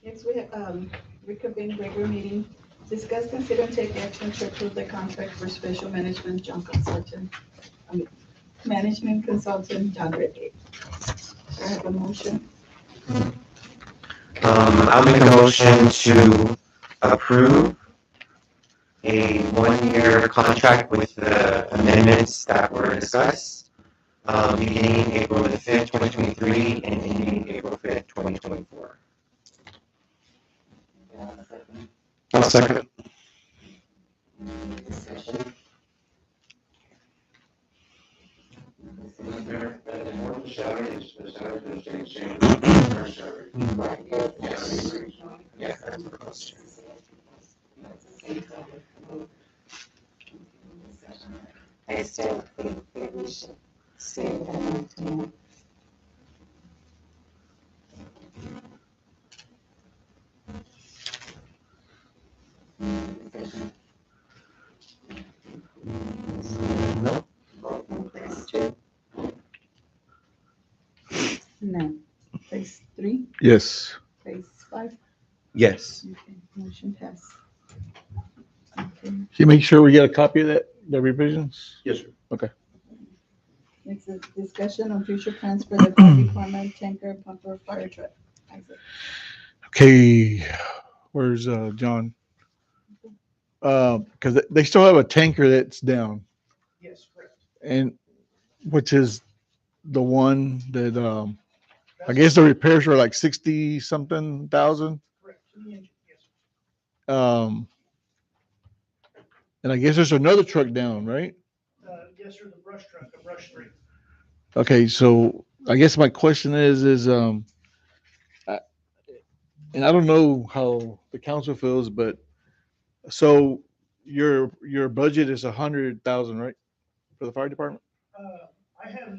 Next, we have, reconvene regular meeting. Discuss, consider, and take action to approve the contract for special management John consultant, I mean, management consultant John Ridley. I have a motion. I'll make a motion to approve a one-year contract with the amendments that were discussed, beginning April the 5th, 2023, and ending April 5th, 2024. I'll second it. Discussion. Yeah, that's proposed. I still think that we should say that. No. Place two. No. Place three, Yes. place five. Yes. Okay, motion passed. Okay, Can you make sure we get a copy of that, the revisions? Yes, sir. next is discussion on future plans for the fire department tanker pumper fire truck. Isaac. Okay, where's John? Because they still have a tanker that's down, Yes, correct. and which is the one that I guess the repairs were like 60 something thousand. Correct, to the engine, yes. And I guess there's another truck down, right? Yes, sir, the brush truck, a brush 3. Okay, so I guess my question is and I don't know how the council feels, but so your budget is 100,000, right, for the fire department? I have,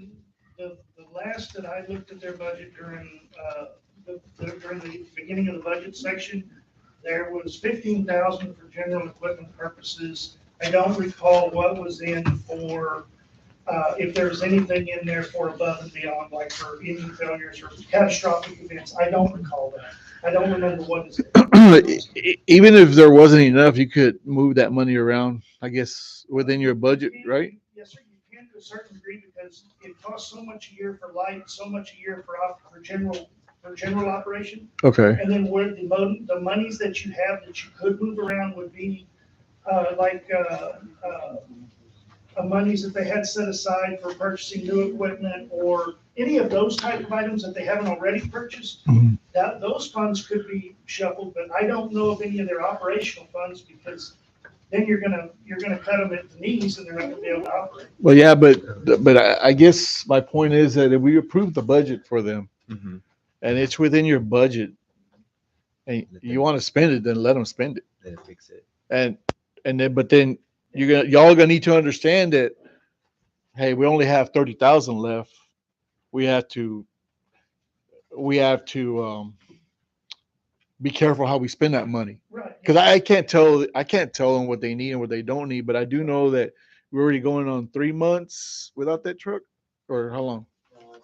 the last that I looked at their budget during the beginning of the budget section, there was 15,000 for general equipment purposes. I don't recall what was in for, if there's anything in there for above and beyond, like for engine failures or catastrophic events. I don't recall that. I don't remember what is it. Even if there wasn't enough, you could move that money around, I guess, within your budget, right? Yes, sir, you can to a certain degree because it costs so much a year for light, so much a year for general operation. Okay. And then where the monies that you have that you could move around would be monies that they had set aside for purchasing new equipment or any of those type of items that they haven't already purchased. Mhm. Those funds could be shuffled, but I don't know of any of their operational funds because then you're gonna cut them at the knees and they're not gonna be able to operate. Well, yeah, but I guess my point is that if we approve the budget for them Mm-hmm. and it's within your budget and you want to spend it, then let them spend it. Then fix it. And then y'all gonna need to understand that, hey, we only have 30,000 left. We have to be careful how we spend that money. Right. Because I can't tell them what they need and what they don't need, but I do know that we're already going on 3 months without that truck, or how long?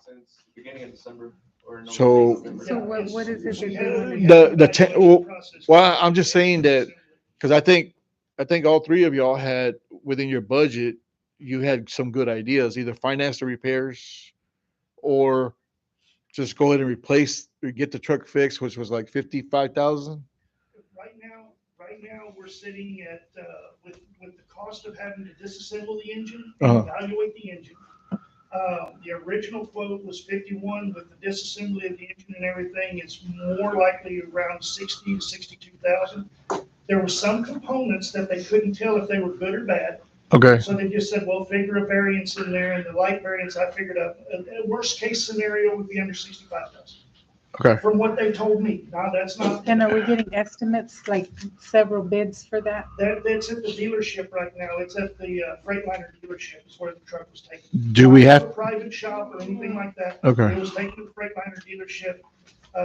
Since beginning of December or no. So- So what is it that they want to do? Well, I'm just saying that because I think all three of y'all had within your budget, you had some good ideas, either finance the repairs or just go ahead and get the truck fixed, which was like 55,000. Right now, we're sitting at, with the cost of having to disassemble the engine and evaluate the engine. The original quote was 51, with the disassembly of the engine and everything, it's more likely around 60 to 62,000. There were some components that they couldn't tell if they were good or bad. Okay. So they just said, well, figure a variance in there, and the light variance, I figured a worst case scenario would be under 65,000. Okay. From what they told me. Now, that's not. And are we getting estimates, like several bids for that? That's at the dealership right now. It's at the Freightliner dealership is where the truck was taken. Do we Not have? a private shop or anything like that. Okay. It was taken to the Freightliner dealership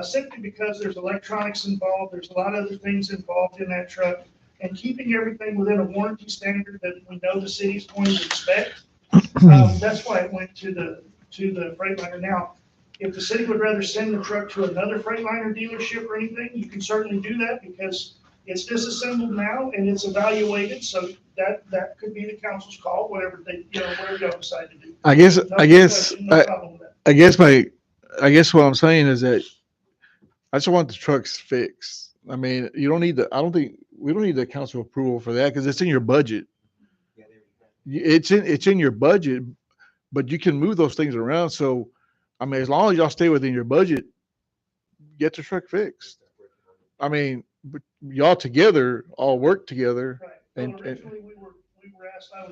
simply because there's electronics involved. There's a lot of other things involved in that truck. And keeping everything within a warranty standard that we know the city's going to expect. That's why it went to the Freightliner. Now, If the city would rather send the truck to another Freightliner dealership or anything, you can certainly do that because it's disassembled now and it's evaluated, so that could be the council's call, whatever they, whatever y'all decide to do. I guess, No I guess, question, no problem with that. I guess what I'm saying is that I just want the trucks fixed. I mean, you don't need we don't need the council approval for that because it's in your budget. It's in your budget, but you can move those things around. So, I mean, as long as y'all stay within your budget, get the truck fixed. I mean, but y'all together, all work together. Right. And- Well, originally, we were asked, I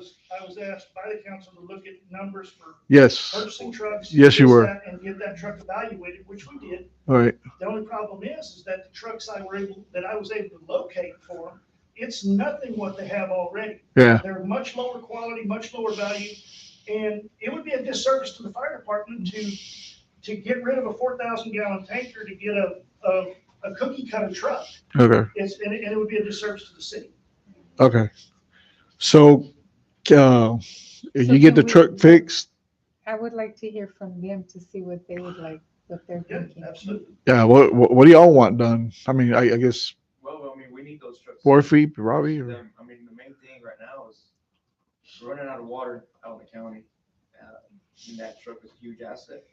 was asked by the council to look at numbers for Yes. purchasing trucks. Yes, you this, were. that, and get that truck evaluated, which we did. All right. The only problem is that the trucks that I was able to locate for them, it's nothing what they have already. Yeah. They're much lower quality, much lower value, and it would be a disservice to the fire department to get rid of a 4,000 gallon tanker to get a cookie cutter truck. Okay. And it would be a disservice to the city. Okay. So, if So you get can the we- truck fixed, I would like to hear from them to see what they would like, what they're Yeah, thinking. absolutely. yeah, what do y'all want done? I mean, I guess Well, I mean, we need those trucks. 4 feet, Robbie? Or, I mean, the main thing right now is we're running out of water out in the county. And that truck is a huge asset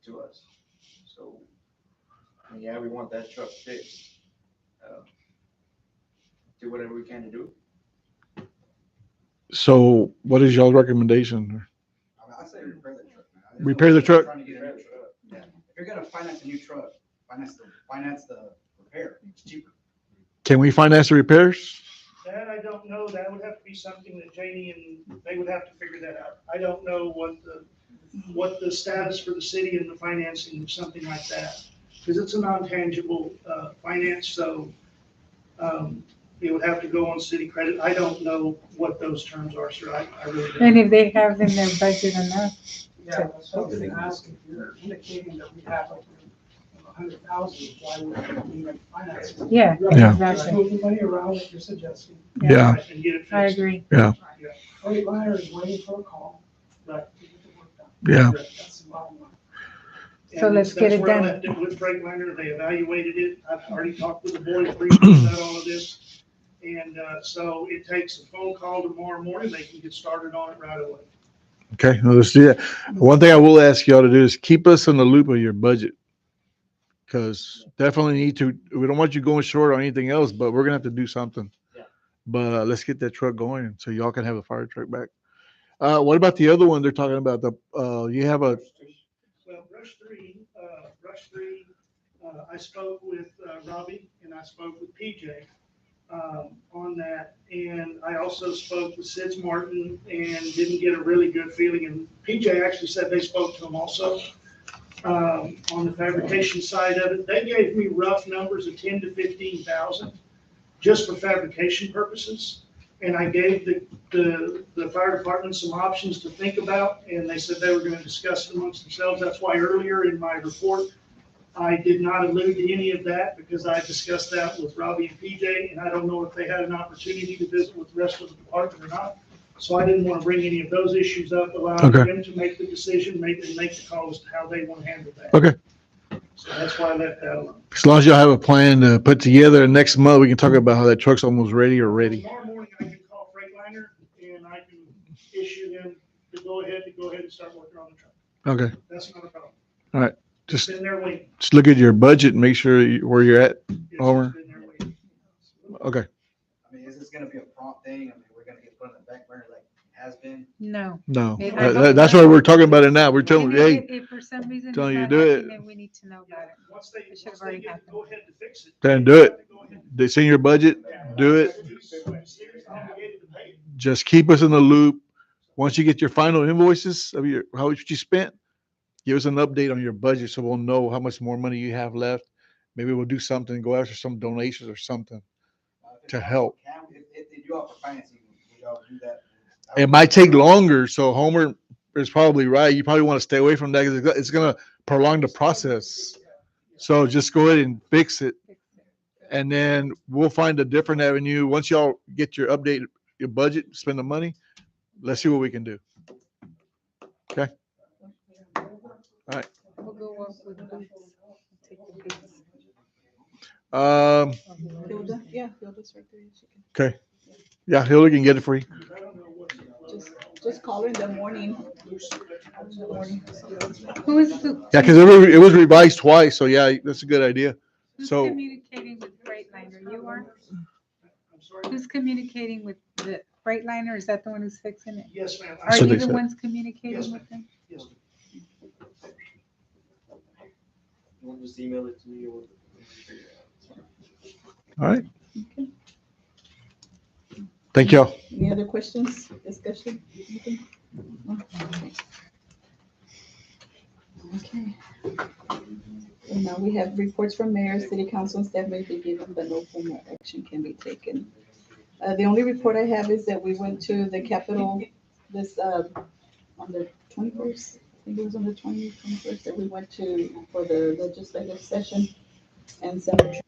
to us. So, I mean, yeah, we want that truck fixed. Do whatever we can to do it. so, what is y'all's recommendation? I say repair the truck, man. Repair the truck? Trying to get a new truck. Yeah. If you're gonna finance a new truck, finance the repair. It's cheaper. Can we finance the repairs? That I don't know. That would have to be something that Janie and they would have to figure that out. I don't know what the status for the city and the financing of something like that. Because it's a non-tangible finance, so it would have to go on city credit. I don't know what those terms are, sir. I really don't. And if they have in their budget enough, Yeah, so I was gonna ask if you're indicating that we have like 100,000, why would we even finance it? yeah, Yeah. Just exactly. move the money around like you're suggesting. Yeah. And get it fixed. I agree. Freightliner is waiting for a call, but to get the work done. Yeah. That's the bottom line. So And let's get that's it where I done. left it with Freightliner. They evaluated it. I've already talked with the boys briefly about all of this. And so it takes a phone call tomorrow morning. They can get started on it right away. Okay, well, let's do that. One thing I will ask y'all to do is keep us in the loop of your budget. Because definitely need to, we don't want you going short on anything else, but we're gonna have to do something. Yeah. But let's get that truck going so y'all can have a fire truck back. What about the other one they're talking about? You have a, Well, Rush Three, I spoke with Robbie and I spoke with PJ on that. And I also spoke with Sid Martin and didn't get a really good feeling. And PJ actually said they spoke to him also on the fabrication side of it. They gave me rough numbers of 10 to 15,000 just for fabrication purposes. And I gave the fire department some options to think about, and they said they were gonna discuss it amongst themselves. That's why earlier in my report, I did not allude to any of that, because I discussed that with Robbie and PJ, and I don't know if they had an opportunity to visit with the rest of the department or not. So I didn't wanna bring any of those issues up, allowing Okay. them to make the decision, make the call as to how they wanna handle that. Okay. So that's why I left that alone. as long as y'all have a plan to put together, next month we can talk about how that truck's almost ready or ready. Tomorrow morning, I can call Freightliner and I can issue them to go ahead and start working on the truck. Okay, That's not a problem. just, It's in there waiting. just look at your budget and make sure where you're at. It's Homer. in there waiting. Okay, I mean, is this gonna be a prompt thing? I mean, we're gonna get put on the back burner like it has been? No. no, It- that's why we're talking about it now. We're telling And you, hey, if for some reason it's telling you not to do it. happening, then we need to know about it. Once It should have once they already get the happened. go ahead to fix it. Then they do have it. to go ahead. it's in your budget, do it. He's obligated to pay it. Just keep us in the loop. Once you get your final invoices of how much you spent, give us an update on your budget so we'll know how much more money you have left. Maybe we'll do something, go after some donations or something. If To it's help. If they do offer financing, would y'all do that? It might take longer, so Homer is probably right. You probably want to stay away from that because it's going to prolong the process. So just go ahead and fix it. And then we'll find a different avenue. Once y'all get your update, your budget, spend the money, let's see what we can do. We'll go help with the bids? Take the bids. Hilda, yeah, Hilda's right there. She can Yeah, Hilda can get it for you. just call her in the morning. Who is the? Yeah, because it was revised twice, so yeah, that's a good idea. Who's So- communicating with Freightliner? You are? Who's communicating with the Freightliner? Is that the one who's fixing it? Yes, ma'am. Are So you they the said. ones communicating Yes, with them? Yes, ma'am. We'll just email it to me or. All right. Okay. Thank y'all. Any other questions, discussion? Anything? No? Okay. And now we have reports from mayor, city council, and staff may be given, but no formal action can be taken. The only report I have is that we went to the Capitol this, on the 21st. I think it was on the 21st that we went to for the legislative session. And Senator